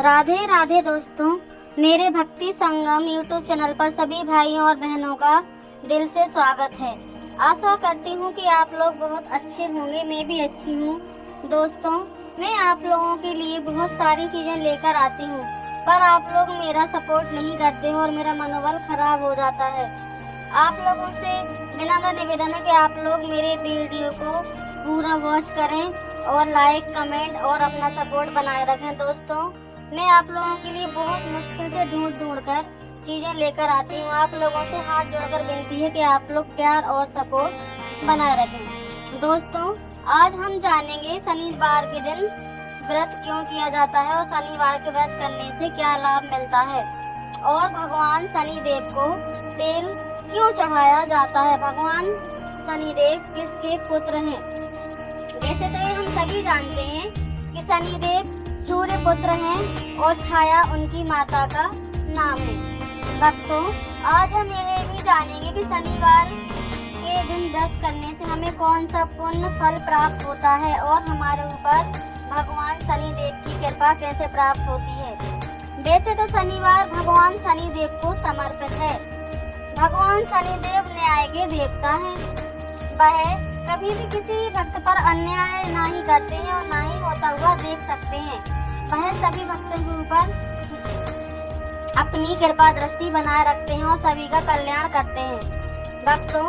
राधे राधे दोस्तों, मेरे भक्ति संगम यूट्यूब चैनल पर सभी भाइयों और बहनों का दिल से स्वागत है। आशा करती हूँ कि आप लोग बहुत अच्छे होंगे, मैं भी अच्छी हूँ। दोस्तों, मैं आप लोगों के लिए बहुत सारी चीज़ें लेकर आती हूँ, पर आप लोग मेरा सपोर्ट नहीं करते हो और मेरा मनोबल खराब हो जाता है। आप लोगों से विनम्र निवेदन है कि आप लोग मेरे वीडियो को पूरा वॉच करें और लाइक, कमेंट और अपना सपोर्ट बनाए रखें। दोस्तों, मैं आप लोगों के लिए बहुत मुश्किल से ढूंढ कर चीज़ें लेकर आती हूँ। आप लोगों से हाथ जोड़कर विनती है कि आप लोग प्यार और सपोर्ट बनाए रखें। दोस्तों, आज हम जानेंगे शनिवार के दिन व्रत क्यों किया जाता है और शनिवार के व्रत करने से क्या लाभ मिलता है, और भगवान शनिदेव को तेल क्यों चढ़ाया जाता है। भगवान शनिदेव किसके पुत्र हैं? वैसे तो ये हम सभी जानते हैं कि शनिदेव सूर्य पुत्र हैं और छाया उनकी माता का नाम है। भक्तों, आज हम यह भी जानेंगे कि शनिवार के दिन व्रत करने से हमें कौन सा पुण्य फल प्राप्त होता है और हमारे ऊपर भगवान शनिदेव की कृपा कैसे प्राप्त होती है। वैसे तो शनिवार भगवान शनिदेव को समर्पित है। भगवान शनिदेव न्याय के देवता हैं। वह कभी भी किसी भक्त पर अन्याय नहीं करते हैं और ना ही होता हुआ देख सकते हैं। वह सभी भक्तों के ऊपर अपनी कृपा दृष्टि बनाए रखते हैं और सभी का कल्याण करते हैं। भक्तों,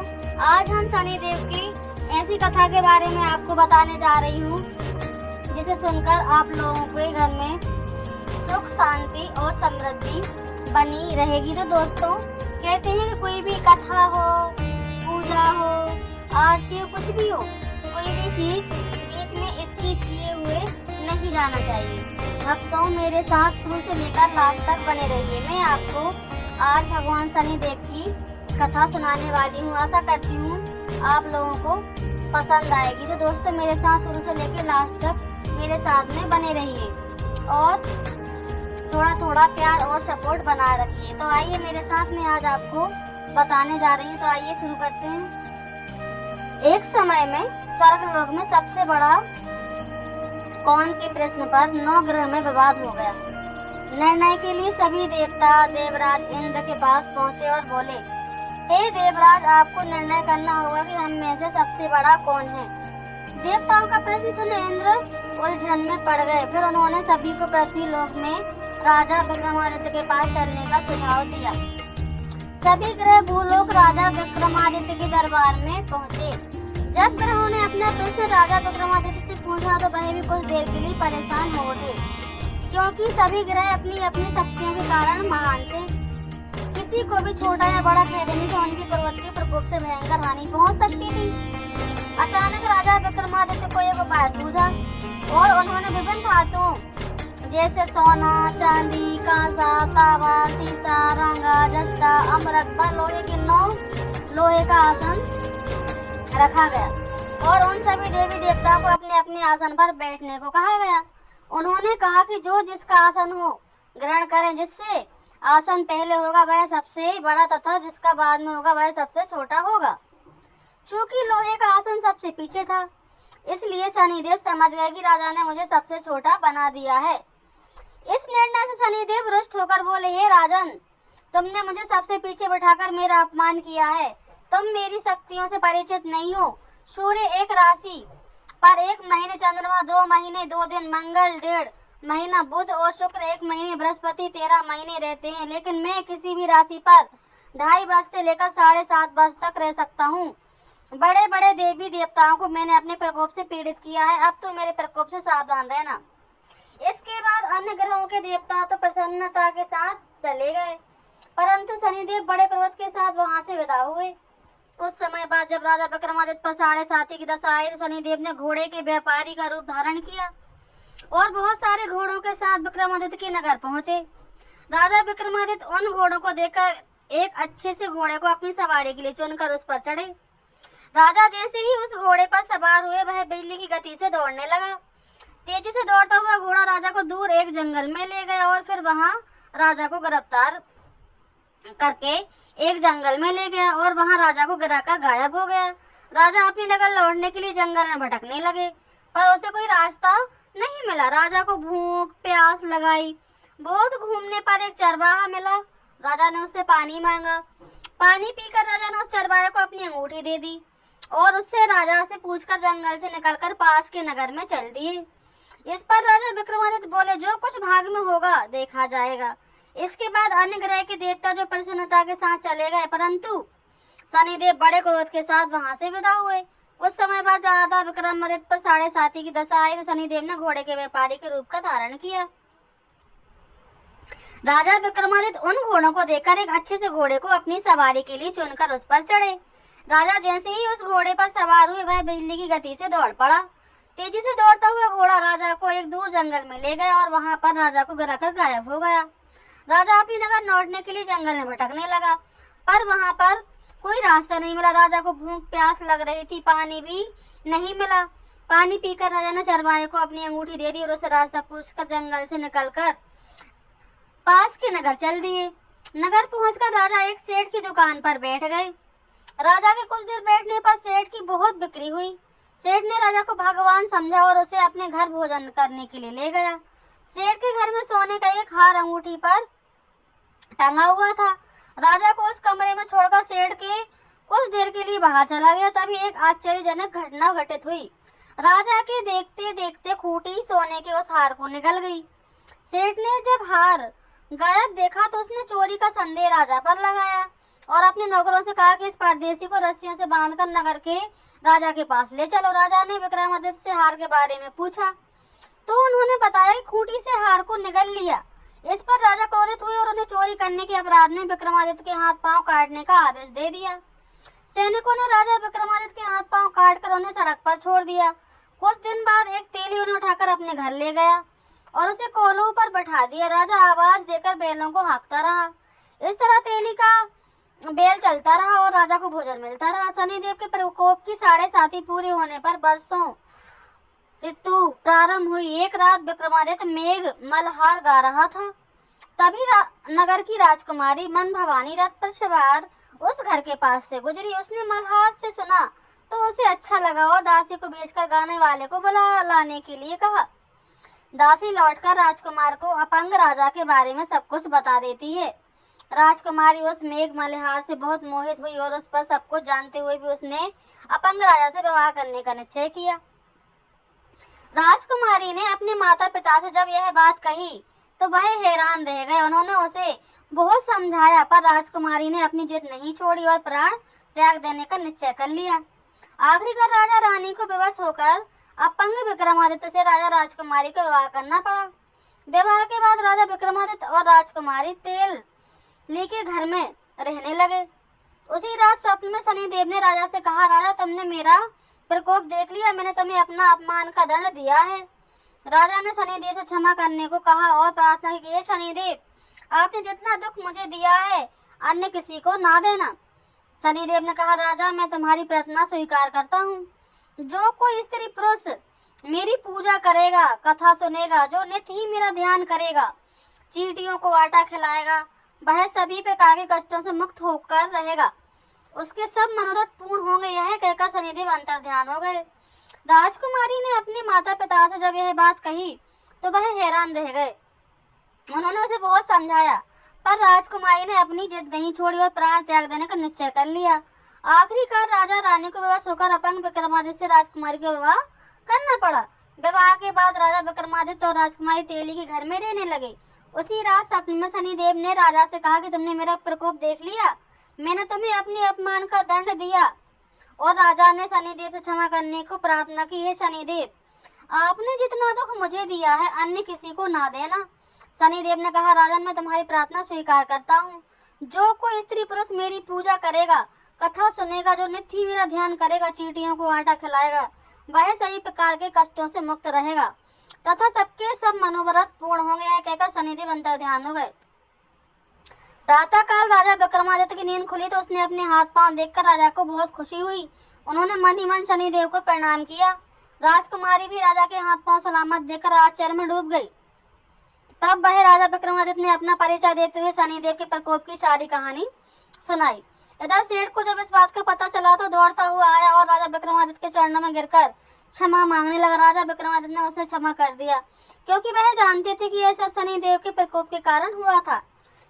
आज हम शनिदेव की ऐसी कथा के बारे में आपको बताने जा रही हूँ जिसे सुनकर आप लोगों के घर में सुख, शांति और समृद्धि बनी रहेगी। तो दोस्तों, कहते हैं कि कोई भी कथा हो, पूजा हो, आरती हो, कुछ भी हो, कोई भी चीज बीच में स्किप किए हुए नहीं जाना चाहिए। भक्तों, मेरे साथ शुरू से लेकर लास्ट तक बने रहिए। मैं आपको आज भगवान शनिदेव की कथा सुनाने वाली हूँ। आशा करती हूँ आप लोगों को पसंद आएगी। तो दोस्तों, मेरे साथ शुरू से लेकर लास्ट तक मेरे साथ में बने रहिए और थोड़ा थोड़ा प्यार और सपोर्ट बनाए रखिए। तो आइए मेरे साथ में आज आपको बताने जा रही हूँ। तो आइए शुरू करते हैं। एक समय में स्वर्गलोक में सबसे बड़ा कौन के प्रश्न पर 9 ग्रह में विवाद हो गया। निर्णय के लिए सभी देवता देवराज इंद्र के पास पहुँचे और बोले, हे देवराज, आपको निर्णय करना होगा कि हम में से सबसे बड़ा कौन है। देवताओं का प्रश्न सुने इंद्र उलझन में पड़ गए। फिर उन्होंने सभी को पृथ्वी लोक में राजा विक्रमादित्य के पास चलने का सुझाव दिया। सभी ग्रह भूलोक राजा विक्रमादित्य के दरबार में पहुँचे। जब ग्रहों ने अपना प्रश्न राजा विक्रमादित्य से पूछा तो वह भी कुछ देर के लिए परेशान हो उठे, क्योंकि सभी ग्रह अपनी अपनी शक्तियों के कारण महान थे। किसी को भी छोटा या बड़ा कह देने से उनकी पर्वत के प्रकोप से भयंकर हानि पहुंच सकती थी। अचानक राजा विक्रमादित्य को एक उपाय सूझा और उन्होंने विभिन्न धातुओं जैसे सोना, चांदी, कांसा, तावा, सीसा, रंगा, जस्ता, अमरक व लोहे के 9 लोहे का आसन रखा गया और उन सभी देवी देवताओं को अपने अपने आसन पर बैठने को कहा गया। उन्होंने कहा कि जो जिसका आसन हो ग्रहण करें। जिससे आसन पहले होगा वह सबसे बड़ा तथा जिसका बाद में होगा वह सबसे छोटा होगा। चूंकि लोहे का आसन सबसे पीछे था, इसलिए शनिदेव समझ गए कि राजा ने मुझे सबसे छोटा बना दिया है। इस निर्णय से शनिदेव रुष्ट होकर बोले, हे राजन, तुमने मुझे सबसे पीछे बिठाकर मेरा अपमान किया है। तुम मेरी शक्तियों से परिचित नहीं हो। सूर्य एक राशि पर 1 महीने, चंद्रमा 2 महीने 2 दिन, मंगल 1.5 महीना, बुध और शुक्र 1 महीने, बृहस्पति 13 महीने रहते हैं। लेकिन मैं किसी भी राशि पर 2.5 वर्ष से लेकर 7.5 वर्ष तक रह सकता हूँ। बड़े बड़े देवी देवताओं को मैंने अपने प्रकोप से पीड़ित किया है। अब तो मेरे प्रकोप से सावधान रहना। इसके बाद अन्य ग्रहों के देवता तो प्रसन्नता के साथ चले गए, परंतु शनिदेव बड़े क्रोध के साथ वहां से विदा हुए। कुछ समय बाद जब राजा विक्रमादित्य पर 7.5 की दशा आई तो शनिदेव ने घोड़े के व्यापारी का रूप धारण किया और बहुत सारे घोड़ों के साथ विक्रमादित्य के नगर पहुंचे। राजा विक्रमादित्य उन घोड़ों को देखकर एक अच्छे से घोड़े को अपनी सवारी के लिए चुनकर उस पर चढ़े। राजा जैसे ही उस घोड़े पर सवार हुए वह बिजली की गति से दौड़ने लगा। तेजी से दौड़ता हुआ घोड़ा राजा को दूर एक जंगल में ले गया और फिर वहां राजा को गिरफ्तार करके एक जंगल में ले गया और वहां राजा को गिराकर गायब हो गया। राजा अपनी नगर लौटने के लिए जंगल में भटकने लगे, पर उसे कोई रास्ता नहीं मिला। राजा को भूख प्यास लगाई बहुत घूमने पर एक चरवाहा मिला। राजा ने उससे पानी मांगा। पानी पीकर राजा ने उस चरवाहे को अपनी अंगूठी दे दी और उससे राजा से पूछकर जंगल से निकलकर पास के नगर में चल दिए। इस पर राजा विक्रमादित्य बोले, जो कुछ भाग में होगा देखा जाएगा। इसके बाद अन्य ग्रह के देवता जो प्रसन्नता के साथ चले गए, परंतु शनिदेव बड़े क्रोध के साथ वहां से विदा हुए। कुछ समय बाद राजा विक्रमादित्य पर 7.5 की दशा आई तो शनिदेव ने घोड़े के व्यापारी के रूप का धारण किया। राजा विक्रमादित्य उन घोड़ों को देखकर एक अच्छे से घोड़े को अपनी सवारी के लिए चुनकर उस पर चढ़े। राजा जैसे ही उस घोड़े पर सवार हुए, वह बिजली की गति से दौड़ पड़ा। तेजी से दौड़ता हुआ घोड़ा राजा को एक दूर जंगल में ले गया और वहां पर राजा को गिराकर गायब हो गया। राजा अपनी नगर लौटने के लिए जंगल में भटकने लगा, पर वहां पर कोई रास्ता नहीं मिला। राजा को भूख प्यास लग रही थी, पानी भी नहीं मिला। पानी पीकर राजा ने चरवाहे को अपनी अंगूठी दे दी और उसे रास्ता पूछकर जंगल से निकलकर पास के नगर चल दिए। नगर पहुंचकर राजा एक सेठ की दुकान पर बैठ गए। राजा के कुछ देर बैठने पर सेठ की बहुत बिक्री हुई। सेठ ने राजा को भगवान समझा और उसे अपने घर भोजन करने के लिए ले गया। सेठ के घर में सोने का एक हार अंगूठी पर टंगा हुआ था। राजा को उस कमरे में छोड़कर सेठ के कुछ देर के लिए बाहर चला गया। तभी एक आश्चर्यजनक घटना घटित हुई। राजा के देखते देखते खूंटी सोने के उस हार को निगल गई। सेठ ने जब हार गायब देखा तो उसने चोरी का संदेह राजा पर लगाया और अपने नौकरों से कहा कि इस परदेसी को रस्सियों से बांधकर नगर के राजा के पास ले चलो। राजा ने विक्रमादित्य से हार के बारे में पूछा तो उन्होंने बताया कि खूंटी से हार को निगल लिया। इस पर राजा क्रोधित हुए और उन्हें चोरी करने के अपराध में विक्रमादित्य के हाथ पांव काटने का आदेश दे दिया। सैनिकों ने राजा विक्रमादित्य के हाथ पांव काटकर उन्हें सड़क पर छोड़ दिया। कुछ दिन बाद एक तेली उन्हें उठाकर अपने घर ले गया और उसे कोल्हू पर बैठा दिया। राजा आवाज देकर बैलों को हाँकता रहा। इस तरह तेली का बेल चलता रहा और राजा को भोजन मिलता रहा। शनिदेव के प्रकोप की 7.5 पूरी होने पर वर्षों ऋतु प्रारंभ हुई। एक रात विक्रमादित्य मेघ मल्हार गा रहा था। तभी नगर की राजकुमारी मन भवानी रथ पर सवार उस घर के पास से गुजरी। उसने मल्हार से सुना तो उसे अच्छा लगा और दासी को बेचकर गाने वाले को बुला लाने के लिए कहा। दासी लौटकर राजकुमार को अपंग राजा के बारे में सब कुछ बता देती है। राजकुमारी उस मेघ मल्हार से बहुत मोहित हुई और उस पर सब कुछ जानते हुए भी उसने अपंग राजा से विवाह करने का निश्चय किया। राजकुमारी ने अपने माता पिता से जब यह बात कही तो वह हैरान रह गए। उन्होंने उसे बहुत समझाया पर राजकुमारी ने अपनी जिद नहीं छोड़ी और प्राण त्याग देने का निश्चय कर लिया। आखिरकार राजा रानी को विवश होकर अपंग विक्रमादित्य से राजा राजकुमारी का विवाह करना पड़ा। विवाह के बाद राजा विक्रमादित्य और राजकुमारी तेली के घर में रहने लगे। उसी रात स्वप्न में शनिदेव ने राजा से कहा, राजा तुमने मेरा प्रकोप देख लिया, मैंने तुम्हें अपना अपमान का दंड दिया है। राजा ने शनिदेव से क्षमा करने को कहा और प्रार्थना की, हे शनिदेव, आपने जितना दुख मुझे दिया है अन्य किसी को ना देना। शनिदेव ने कहा, राजा मैं तुम्हारी प्रार्थना स्वीकार करता हूँ। जो कोई स्त्री पुरुष मेरी पूजा करेगा, कथा सुनेगा, जो नित्य ही मेरा ध्यान करेगा, चींटियों को आटा खिलाएगा, वह सभी प्रकार के कष्टों से मुक्त होकर रहेगा, उसके सब मनोरथ पूर्ण होंगे। यह कहकर शनिदेव अंतर ध्यान हो गए। राजकुमारी ने अपने माता पिता से जब यह बात कही तो वह हैरान रह गए। उन्होंने उसे बहुत समझाया पर राजकुमारी ने अपनी जिद नहीं छोड़ी और प्राण त्याग देने का निश्चय कर लिया। आखिरकार राजा रानी को विवश होकर अपंग विक्रमादित्य से राजकुमारी का विवाह करना पड़ा। विवाह के बाद राजा विक्रमादित्य और राजकुमारी तेली के घर में रहने लगे। उसी रात स्वप्न में शनिदेव ने राजा से कहा कि तुमने मेरा प्रकोप देख लिया, मैंने तुम्हें अपने अपमान का दंड दिया। और राजा ने शनिदेव से क्षमा करने को प्रार्थना की, हे शनिदेव, आपने जितना दुख मुझे दिया है अन्य किसी को ना देना। शनिदेव ने कहा, राजन मैं तुम्हारी प्रार्थना स्वीकार करता हूँ। जो कोई स्त्री पुरुष मेरी पूजा करेगा, कथा सुनेगा, जो नित्य ही मेरा ध्यान करेगा, चींटियों को आटा खिलाएगा, वह सभी प्रकार के कष्टों से मुक्त रहेगा तथा सबके सब मनोरथ पूर्ण होंगे। यह कहकर शनिदेव अंतर ध्यान हो गए। प्रातः काल राजा विक्रमादित्य की नींद खुली तो उसने अपने हाथ पांव देखकर राजा को बहुत खुशी हुई। उन्होंने मन ही मन शनिदेव को प्रणाम किया। राजकुमारी भी राजा के हाथ पांव सलामत देखकर आश्चर्य में डूब गई। तब वह राजा विक्रमादित्य ने अपना परिचय देते हुए शनिदेव के प्रकोप की सारी कहानी सुनाई। इधर सेठ को जब इस बात का पता चला तो दौड़ता हुआ आया और राजा विक्रमादित्य के चरणों में गिरकर क्षमा मांगने लगा। राजा विक्रमादित्य ने उसे क्षमा कर दिया, क्योंकि वह जानते थे कि यह सब शनिदेव के प्रकोप के कारण हुआ था।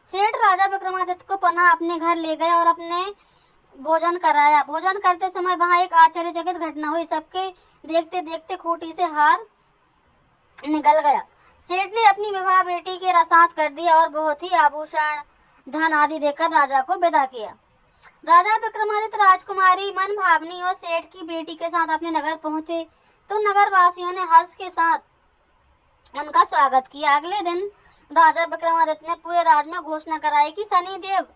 सेठ राजा विक्रमादित्य को पुनः अपने घर ले गए और अपने भोजन कराया। भोजन करते समय वहां एक आश्चर्यचकित घटना हुई। सबके देखते देखते खूंटी से हार निकल गया। सेठ ने अपनी विवाह बेटी के साथ कर दिया और बहुत ही आभूषण धन आदि देकर राजा को विदा किया। राजा विक्रमादित्य राजकुमारी मन भावनी और सेठ की बेटी के साथ अपने नगर पहुंचे तो नगर वासियों ने हर्ष के साथ उनका स्वागत किया। अगले दिन राजा विक्रमादित्य ने पूरे राज्य में घोषणा कराई कि शनिदेव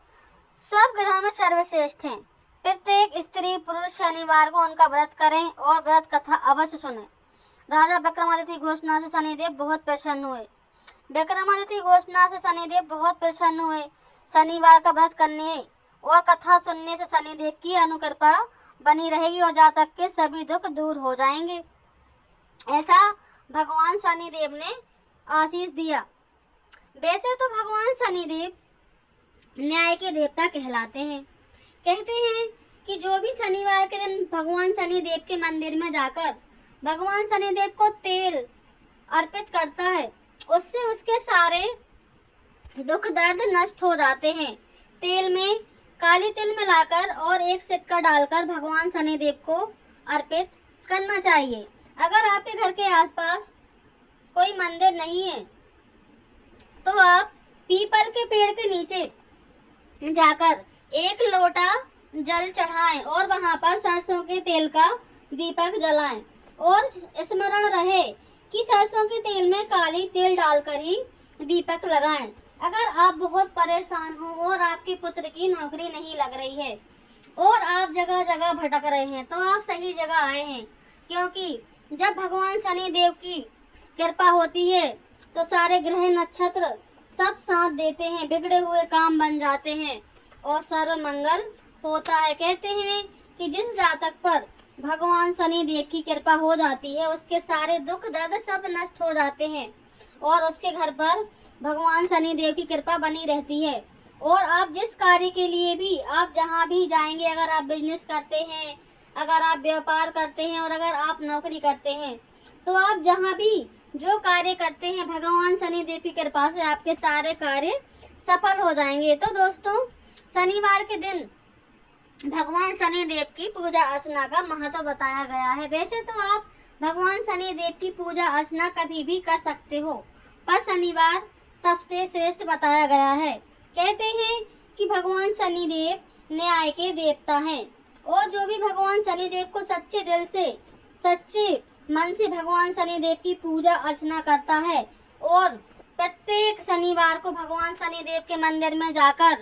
सब ग्रहों में सर्वश्रेष्ठ हैं। प्रत्येक स्त्री पुरुष शनिवार को उनका व्रत करें और व्रत कथा अवश्य सुने। राजा विक्रमादित्य की घोषणा से शनिदेव बहुत प्रसन्न हुए। शनिवार का व्रत करने और कथा सुनने से शनिदेव की अनुकृपा बनी रहेगी और जातक के सभी दुख दूर हो जाएंगे, ऐसा भगवान शनिदेव ने आशीष दिया। वैसे तो भगवान शनिदेव न्याय के देवता कहलाते हैं। कहते हैं कि जो भी शनिवार के दिन भगवान शनिदेव के मंदिर में जाकर भगवान शनिदेव को तेल अर्पित करता है, उससे उसके सारे दुख दर्द नष्ट हो जाते हैं। तेल में काली तिल मिलाकर और एक सिक्का डालकर भगवान शनिदेव को अर्पित करना चाहिए। अगर आपके घर के आसपास कोई मंदिर नहीं है तो आप पीपल के पेड़ के नीचे जाकर एक लोटा जल चढ़ाएं और वहां पर सरसों के तेल का दीपक जलाएं और स्मरण रहे कि सरसों के तेल में काली तिल डालकर ही दीपक लगाएं। अगर आप बहुत परेशान हो और आपके पुत्र की नौकरी नहीं लग रही है और आप जगह जगह भटक रहे हैं तो आप सही जगह आए हैं, क्योंकि जब भगवान शनिदेव की कृपा होती है तो सारे ग्रह नक्षत्र सब साथ देते हैं, बिगड़े हुए काम बन जाते हैं और सर्व मंगल होता है। कहते हैं कि जिस जातक पर भगवान शनिदेव की कृपा हो जाती है उसके सारे दुख दर्द सब नष्ट हो जाते हैं और उसके घर पर भगवान शनिदेव की कृपा बनी रहती है। और आप जिस कार्य के लिए भी आप जहाँ भी जाएंगे, अगर आप बिजनेस करते हैं, अगर आप व्यापार करते हैं और अगर आप नौकरी करते हैं, तो आप जहाँ भी जो कार्य करते हैं भगवान शनिदेव की कृपा से आपके सारे कार्य सफल हो जाएंगे। तो दोस्तों, शनिवार के दिन भगवान शनिदेव की पूजा अर्चना का महत्व बताया गया है। वैसे तो आप भगवान शनिदेव की पूजा अर्चना कभी भी कर सकते हो, पर शनिवार सबसे श्रेष्ठ बताया गया है। कहते हैं कि भगवान शनिदेव न्याय के देवता हैं और जो भी भगवान शनिदेव को सच्चे दिल से सच्चे मन से भगवान शनिदेव की पूजा अर्चना करता है और प्रत्येक शनिवार को भगवान शनिदेव के मंदिर में जाकर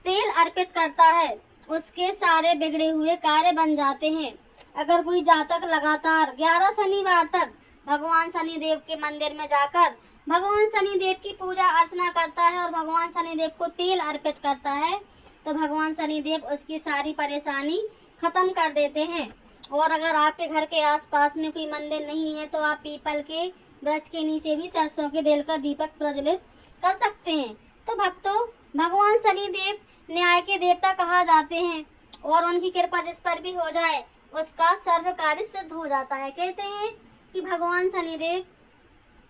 तेल अर्पित करता है, उसके सारे बिगड़े हुए कार्य बन जाते हैं। अगर कोई जातक लगातार 11 शनिवार तक भगवान शनिदेव के मंदिर में जाकर भगवान शनिदेव की पूजा अर्चना करता है और भगवान शनिदेव को तेल अर्पित करता है तो भगवान शनिदेव उसकी सारी परेशानी खत्म कर देते हैं। और अगर आपके घर के आसपास में कोई मंदिर नहीं है तो आप पीपल के वृक्ष के नीचे भी सरसों के तेल का दीपक प्रज्वलित कर सकते हैं। तो भक्तों, भगवान शनिदेव न्याय के देवता कहा जाते हैं और उनकी कृपा जिस पर भी हो जाए उसका सर्व कार्य सिद्ध हो जाता है। कहते हैं कि भगवान शनिदेव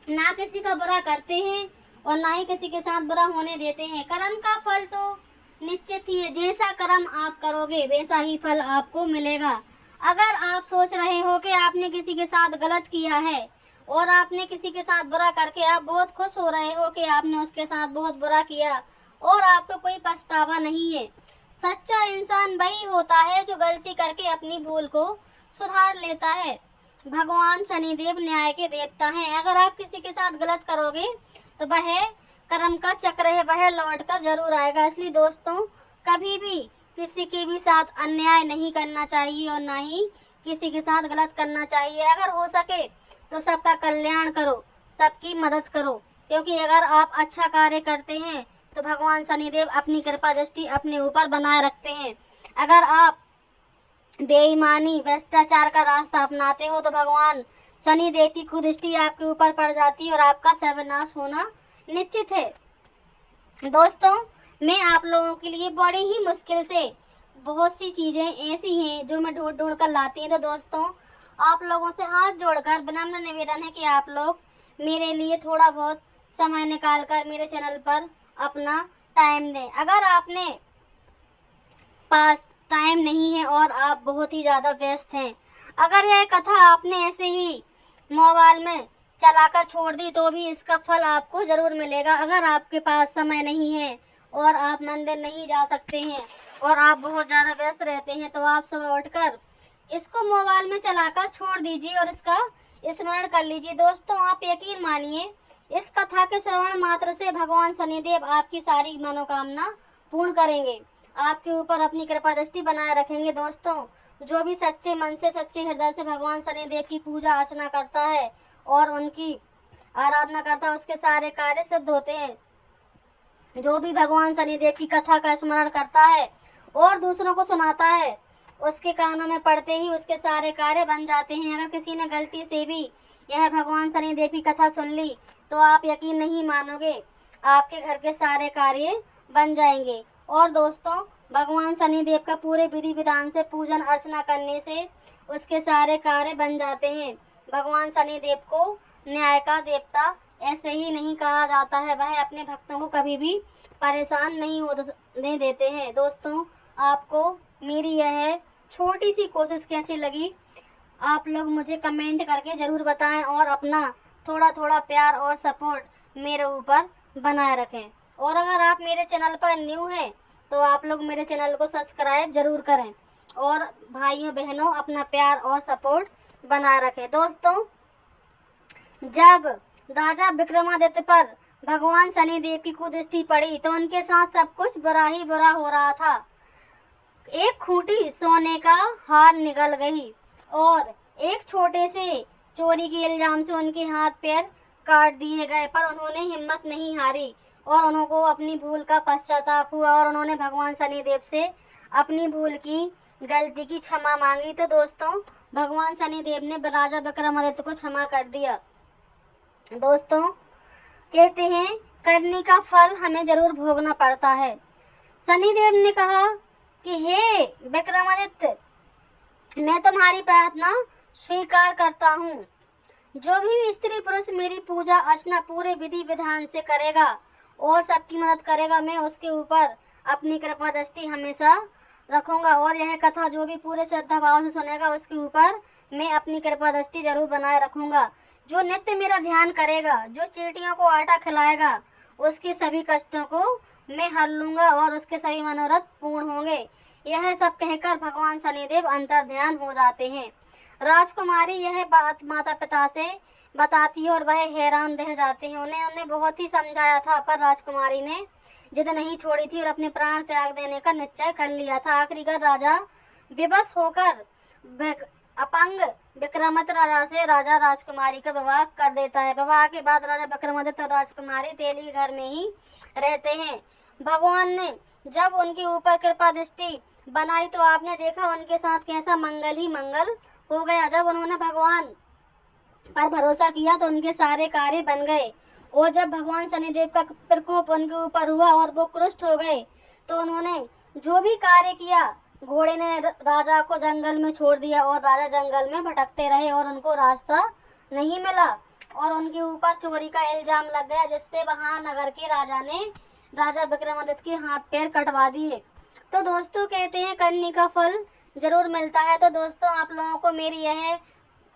ना किसी का बुरा करते हैं और ना ही किसी के साथ बुरा होने देते हैं। कर्म का फल तो निश्चित ही है, जैसा कर्म आप करोगे वैसा ही फल आपको मिलेगा। अगर आप सोच रहे हो कि आपने किसी के साथ गलत किया है और आपने किसी के साथ बुरा करके आप बहुत खुश हो रहे हो कि आपने उसके साथ बहुत बुरा किया और आपको कोई पछतावा नहीं है, सच्चा इंसान वही होता है जो गलती करके अपनी भूल को सुधार लेता है। भगवान शनिदेव न्याय के देवता हैं। अगर आप किसी के साथ गलत करोगे तो वह कर्म का चक्र है, वह लौट कर जरूर आएगा। इसलिए दोस्तों, कभी भी किसी के भी साथ अन्याय नहीं करना चाहिए और ना ही किसी के साथ गलत करना चाहिए। अगर हो सके तो सबका कल्याण करो, सबकी मदद करो, क्योंकि अगर आप अच्छा कार्य करते हैं तो भगवान शनिदेव अपनी कृपा दृष्टि अपने ऊपर बनाए रखते हैं। अगर आप बेईमानी भ्रष्टाचार का रास्ता अपनाते हो तो भगवान शनिदेव की कुदृष्टि आपके ऊपर पड़ जाती है और आपका सर्वनाश होना निश्चित है। दोस्तों, मैं आप लोगों के लिए बड़ी ही मुश्किल से बहुत सी चीज़ें ऐसी हैं जो मैं ढूंढ ढूंढ कर लाती हूँ। तो दोस्तों, आप लोगों से हाथ जोड़कर विनम्र निवेदन है कि आप लोग मेरे लिए थोड़ा बहुत समय निकाल कर मेरे चैनल पर अपना टाइम दें। अगर आपने पास टाइम नहीं है और आप बहुत ही ज़्यादा व्यस्त हैं, अगर यह कथा आपने ऐसे ही मोबाइल में चलाकर छोड़ दी तो भी इसका फल आपको ज़रूर मिलेगा। अगर आपके पास समय नहीं है और आप मंदिर नहीं जा सकते हैं और आप बहुत ज़्यादा व्यस्त रहते हैं, तो आप सुबह उठकर इसको मोबाइल में चलाकर छोड़ दीजिए और इसका स्मरण कर लीजिए। दोस्तों, आप यकीन मानिए, इस कथा के श्रवण मात्र से भगवान शनिदेव आपकी सारी मनोकामना पूर्ण करेंगे, आपके ऊपर अपनी कृपा दृष्टि बनाए रखेंगे। दोस्तों, जो भी सच्चे मन से सच्चे हृदय से भगवान शनिदेव की पूजा अर्चना करता है और उनकी आराधना करता है, उसके सारे कार्य सिद्ध होते हैं। जो भी भगवान शनिदेव की कथा का स्मरण करता है और दूसरों को सुनाता है, उसके कानों में पड़ते ही उसके सारे कार्य बन जाते हैं। अगर किसी ने गलती से भी यह भगवान शनिदेव की कथा सुन ली तो आप यकीन नहीं मानोगे, आपके घर के सारे कार्य बन जाएंगे। और दोस्तों, भगवान शनिदेव का पूरे विधि विधान से पूजन अर्चना करने से उसके सारे कार्य बन जाते हैं। भगवान शनिदेव को न्याय का देवता ऐसे ही नहीं कहा जाता है, वह अपने भक्तों को कभी भी परेशान नहीं होने देते हैं। दोस्तों, आपको मेरी यह छोटी सी कोशिश कैसी लगी, आप लोग मुझे कमेंट करके ज़रूर बताएं और अपना थोड़ा थोड़ा प्यार और सपोर्ट मेरे ऊपर बनाए रखें। और अगर आप मेरे चैनल पर न्यू हैं तो आप लोग मेरे चैनल को सब्सक्राइब ज़रूर करें और भाइयों बहनों अपना प्यार और सपोर्ट बनाए रखें। दोस्तों, जब राजा विक्रमादित्य पर भगवान शनिदेव की कुदृष्टि पड़ी तो उनके साथ सब कुछ बुरा ही बुरा हो रहा था। एक खूंटी सोने का हार निकल गई और एक छोटे से चोरी के इल्जाम से उनके हाथ पैर काट दिए गए, पर उन्होंने हिम्मत नहीं हारी और उनको अपनी भूल का पश्चाताप हुआ और उन्होंने भगवान शनिदेव से अपनी भूल की गलती की क्षमा मांगी। तो दोस्तों, भगवान शनिदेव ने राजा विक्रमादित्य को क्षमा कर दिया। दोस्तों, कहते हैं करने का फल हमें जरूर भोगना पड़ता है। शनिदेव ने कहा कि हे विक्रमादित्य, मैं तुम्हारी प्रार्थना स्वीकार करता हूँ। जो भी स्त्री पुरुष मेरी पूजा अर्चना पूरे विधि विधान से करेगा और सबकी मदद करेगा, मैं उसके ऊपर अपनी कृपा दृष्टि हमेशा रखूंगा और यह कथा जो भी पूरे श्रद्धा भाव से सुनेगा उसके ऊपर मैं अपनी कृपा दृष्टि जरूर बनाए रखूंगा। जो नित्य मेरा ध्यान करेगा, जो चींटियों को आटा खिलाएगा, उसके सभी कष्टों को मैं हर लूंगा और उसके सभी मनोरथ पूर्ण होंगे। यह सब कहकर भगवान शनिदेव अंतर ध्यान हो जाते हैं। राजकुमारी यह बात माता पिता से बताती है और वह हैरान रह जाते हैं। उन्हें बहुत ही समझाया था, पर राजकुमारी ने जिद नहीं छोड़ी थी और अपने प्राण त्याग देने का निश्चय कर लिया था। आखिरकार राजा विवश होकर अपंग विक्रमादित्य राजा से राजा राजकुमारी का विवाह कर देता है। विवाह के बाद राजा विक्रमादित्य और राजकुमारी तेली के घर में ही रहते हैं। भगवान ने जब उनके ऊपर कृपा दृष्टि बनाई तो आपने देखा उनके साथ कैसा मंगल ही मंगल हो गया। जब उन्होंने भगवान पर भरोसा किया तो उनके सारे कार्य बन गए और जब भगवान शनिदेव का प्रकोप उनके ऊपर हुआ और वो क्रुष्ट हो गए तो उन्होंने जो भी कार्य किया, घोड़े ने राजा को जंगल में छोड़ दिया और राजा जंगल में भटकते रहे और उनको रास्ता नहीं मिला और उनके ऊपर चोरी का इल्जाम लग गया, जिससे वहां नगर के राजा ने राजा विक्रमादित्य के हाथ पैर कटवा दिए। तो दोस्तों, कहते हैं करने का फल जरूर मिलता है। तो दोस्तों, आप लोगों को मेरी यह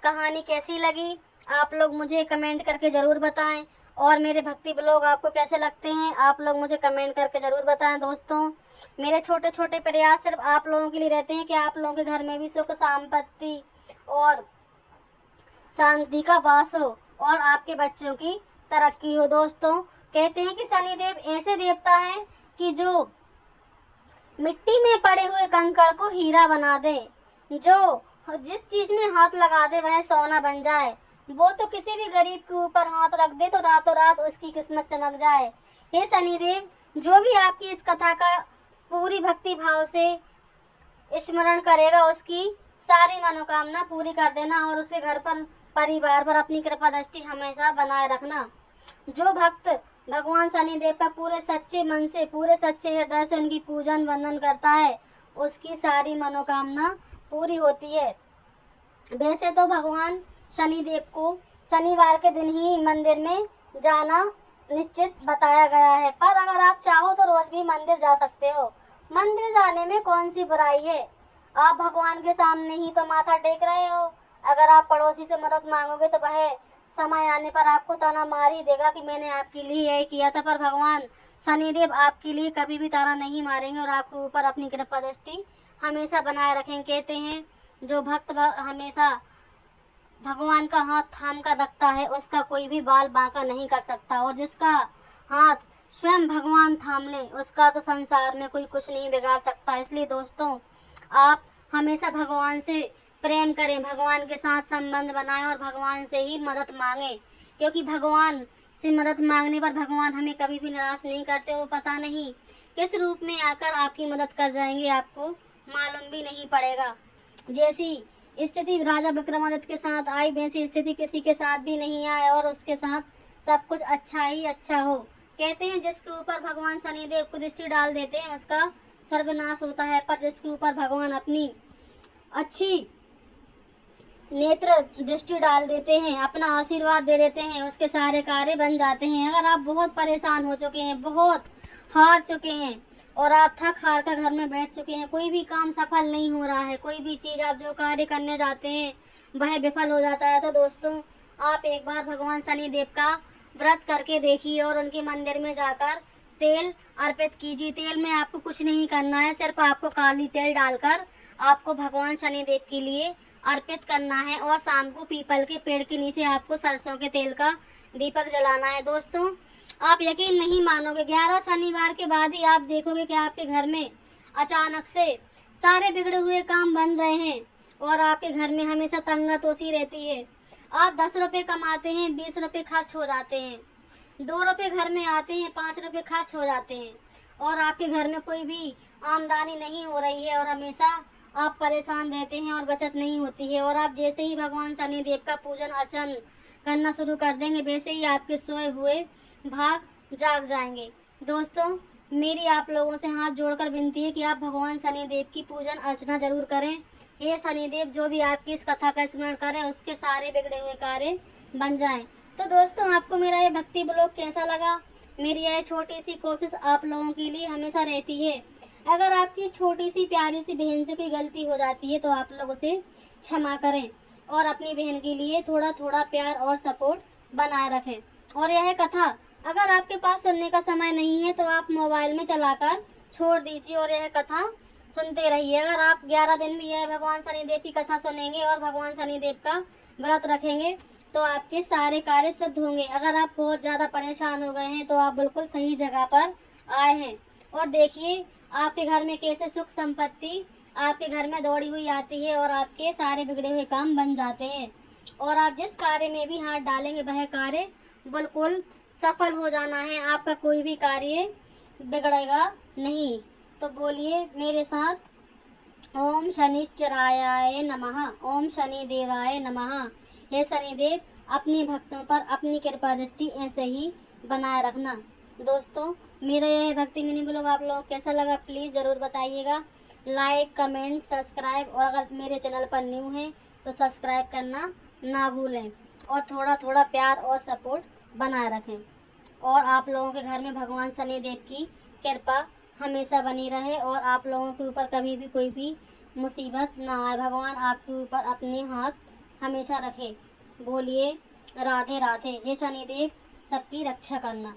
कहानी कैसी लगी, आप लोग मुझे कमेंट करके ज़रूर बताएं और मेरे भक्ति ब्लॉग आपको कैसे लगते हैं आप लोग मुझे कमेंट करके ज़रूर बताएं। दोस्तों, मेरे छोटे छोटे प्रयास सिर्फ आप लोगों के लिए रहते हैं कि आप लोगों के घर में भी सुख संपत्ति और शांति का वास हो और आपके बच्चों की तरक्की हो। दोस्तों, कहते हैं कि शनिदेव ऐसे देवता हैं कि जो मिट्टी में पड़े हुए कंकड़ को हीरा बना दे, जो जिस चीज में हाथ लगा दे वह सोना बन जाए। वो तो किसी भी गरीब के ऊपर हाथ रख दे तो रातों रात उसकी किस्मत चमक जाए। हे शनिदेव, जो भी आपकी इस कथा का पूरी भक्ति भाव से स्मरण करेगा उसकी सारी मनोकामना पूरी कर देना और उसके घर पर परिवार पर अपनी कृपा दृष्टि हमेशा बनाए रखना। जो भक्त भगवान शनिदेव का पूरे सच्चे मन से पूरे सच्चे हृदय से उनकी पूजन वंदन करता है उसकी सारी मनोकामना पूरी होती है। वैसे तो भगवान शनिदेव को शनिवार के दिन ही मंदिर में जाना निश्चित बताया गया है, पर अगर आप चाहो तो रोज भी मंदिर जा सकते हो। मंदिर जाने में कौन सी बुराई है। आप भगवान के सामने ही तो माथा टेक रहे हो। अगर आप पड़ोसी से मदद मांगोगे तो वह समय आने पर आपको ताना मार ही देगा कि मैंने आपके लिए यही किया था, पर भगवान शनिदेव आपके लिए कभी भी ताना नहीं मारेंगे और आपके ऊपर अपनी कृपा दृष्टि हमेशा बनाए रखेंगे। कहते हैं जो भक्त हमेशा भगवान का हाथ थाम कर रखता है उसका कोई भी बाल बांका नहीं कर सकता, और जिसका हाथ स्वयं भगवान थाम ले उसका तो संसार में कोई कुछ नहीं बिगाड़ सकता। इसलिए दोस्तों, आप हमेशा भगवान से प्रेम करें, भगवान के साथ संबंध बनाएं और भगवान से ही मदद मांगें, क्योंकि भगवान से मदद मांगने पर भगवान हमें कभी भी निराश नहीं करते। वो पता नहीं किस रूप में आकर आपकी मदद कर जाएंगे, आपको मालूम भी नहीं पड़ेगा। जैसी स्थिति राजा विक्रमादित्य के साथ आई वैसी स्थिति किसी के साथ भी नहीं आए और उसके साथ सब कुछ अच्छा ही अच्छा हो। कहते हैं जिसके ऊपर भगवान शनिदेव को दृष्टि डाल देते हैं उसका सर्वनाश होता है, पर जिसके ऊपर भगवान अपनी अच्छी नेत्र दृष्टि डाल देते हैं, अपना आशीर्वाद दे देते हैं, उसके सारे कार्य बन जाते हैं। अगर आप बहुत परेशान हो चुके हैं, बहुत हार चुके हैं और आप थक हार कर घर में बैठ चुके हैं, कोई भी काम सफल नहीं हो रहा है, कोई भी चीज़ आप जो कार्य करने जाते हैं वह विफल हो जाता है, तो दोस्तों आप एक बार भगवान शनिदेव का व्रत करके देखिए और उनके मंदिर में जाकर तेल अर्पित कीजिए। तेल में आपको कुछ नहीं करना है, सिर्फ आपको काली तेल डालकर आपको भगवान शनिदेव के लिए अर्पित करना है और शाम को पीपल के पेड़ के नीचे आपको सरसों के तेल का दीपक जलाना है। दोस्तों, आप यकीन नहीं मानोगे, 11 शनिवार के बाद ही आप देखोगे कि आपके घर में अचानक से सारे बिगड़े हुए काम बन रहे हैं और आपके घर में हमेशा तंगतोषी रहती है। आप 10 रुपये कमाते हैं, 20 रुपये खर्च हो जाते हैं, 2 रुपये घर में आते हैं, 5 रुपये खर्च हो जाते हैं और आपके घर में कोई भी आमदनी नहीं हो रही है और हमेशा आप परेशान रहते हैं और बचत नहीं होती है। और आप जैसे ही भगवान शनिदेव का पूजन अर्चन करना शुरू कर देंगे वैसे ही आपके सोए हुए भाग जाग जाएंगे। दोस्तों, मेरी आप लोगों से हाथ जोड़कर विनती है कि आप भगवान शनिदेव की पूजन अर्चना जरूर करें। हे शनिदेव, जो भी आपकी इस कथा का स्मरण करें उसके सारे बिगड़े हुए कार्य बन जाएं। तो दोस्तों, आपको मेरा ये भक्ति ब्लॉग कैसा लगा? मेरी यह छोटी सी कोशिश आप लोगों के लिए हमेशा रहती है। अगर आपकी छोटी सी प्यारी सी बहन से कोई गलती हो जाती है तो आप लोग उसे क्षमा करें और अपनी बहन के लिए थोड़ा थोड़ा प्यार और सपोर्ट बनाए रखें। और यह कथा अगर आपके पास सुनने का समय नहीं है तो आप मोबाइल में चलाकर छोड़ दीजिए और यह कथा सुनते रहिए। अगर आप 11 दिन भी यह भगवान शनिदेव की कथा सुनेंगे और भगवान शनिदेव का व्रत रखेंगे तो आपके सारे कार्य सिद्ध होंगे। अगर आप बहुत ज़्यादा परेशान हो गए हैं तो आप बिल्कुल सही जगह पर आए हैं। और देखिए आपके घर में कैसे सुख संपत्ति आपके घर में दौड़ी हुई आती है और आपके सारे बिगड़े हुए काम बन जाते हैं और आप जिस कार्य में भी हाथ डालेंगे वह कार्य बिल्कुल सफल हो जाना है। आपका कोई भी कार्य बिगड़ेगा नहीं। तो बोलिए मेरे साथ, ओम शनिश्चराय नमः, ओम शनि देवाय नमः। हे शनिदेव, अपने भक्तों पर अपनी कृपा दृष्टि ऐसे ही बनाए रखना। दोस्तों, मेरा यह भक्ति मिनी ब्लॉग आप लोगों को कैसा लगा प्लीज़ ज़रूर बताइएगा। लाइक, कमेंट, सब्सक्राइब और अगर मेरे चैनल पर न्यू हैं तो सब्सक्राइब करना ना भूलें और थोड़ा थोड़ा प्यार और सपोर्ट बनाए रखें। और आप लोगों के घर में भगवान शनिदेव की कृपा हमेशा बनी रहे और आप लोगों के ऊपर कभी भी कोई भी मुसीबत ना आए। भगवान आपके ऊपर अपने हाथ हमेशा रखे। बोलिए राधे राधे। हे शनिदेव, सबकी रक्षा करना।